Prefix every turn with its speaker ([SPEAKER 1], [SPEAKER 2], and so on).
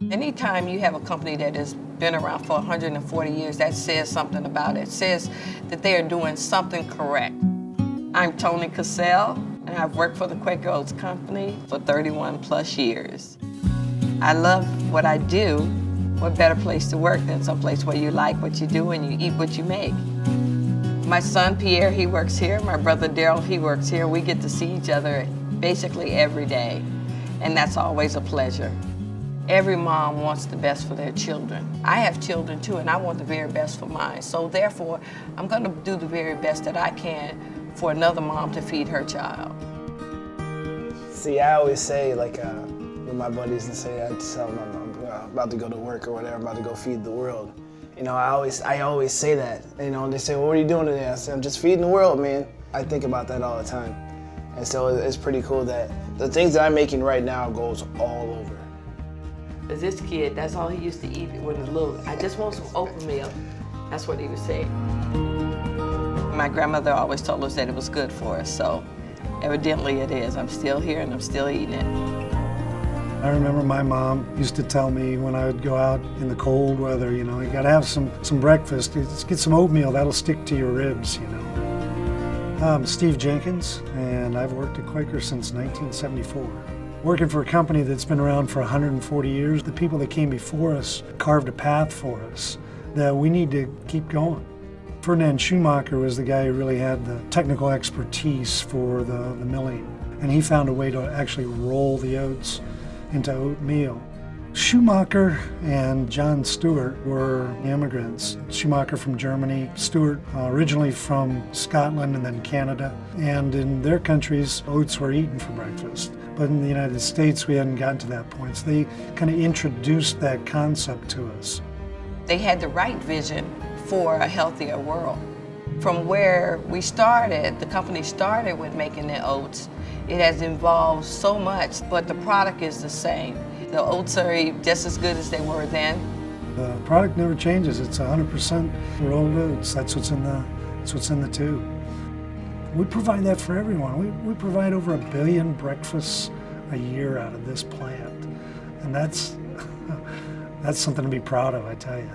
[SPEAKER 1] Anytime you have a company that has been around for 140 years, that says something about it. It says that they are doing something correct. I'm Tony Cassell, and I've worked for the Quaker Oats company for 31 plus years. I love what I do. What better place to work than someplace where you like what you do and you eat what you make? My son Pierre, he works here. My brother Daryl, he works here. We get to see each other basically every day, and that's always a pleasure. Every mom wants the best for their children. I have children too, and I want the very best for mine. So therefore, I'm gonna do the very best that I can for another mom to feed her child.
[SPEAKER 2] See, I always say, like, with my buddies and say, I tell them I'm about to go to work or whatever, I'm about to go feed the world. You know, I always say that. You know, they say, well, what are you doing today? I say, I'm just feeding the world, man. I think about that all the time. And so it's pretty cool that the things that I'm making right now goes all over.
[SPEAKER 1] As this kid, that's all he used to eat when he was little. I just want some oatmeal. That's what he would say. My grandmother always told us that it was good for us, so evidently it is. I'm still here and I'm still eating it.
[SPEAKER 3] I remember my mom used to tell me when I would go out in the cold weather, you know, you gotta have some breakfast. Just get some oatmeal, that'll stick to your ribs, you know. I'm Steve Jenkins, and I've worked at Quaker since 1974. Working for a company that's been around for 140 years, the people that came before us carved a path for us that we need to keep going. Ferdinand Schumacher was the guy who really had the technical expertise for the milling, and he found a way to actually roll the oats into oatmeal. Schumacher and John Stewart were immigrants. Schumacher from Germany, Stewart originally from Scotland and then Canada. And in their countries, oats were eaten for breakfast. But in the United States, we hadn't gotten to that point. So they kind of introduced that concept to us.
[SPEAKER 1] They had the right vision for a healthier world. From where we started, the company started with making the oats. It has evolved so much, but the product is the same. The oats are just as good as they were then.
[SPEAKER 3] The product never changes. It's 100% rolled oats. That's what's in the tube. We provide that for everyone. We provide over 1 billion breakfasts a year out of this plant. And that's something to be proud of, I tell you.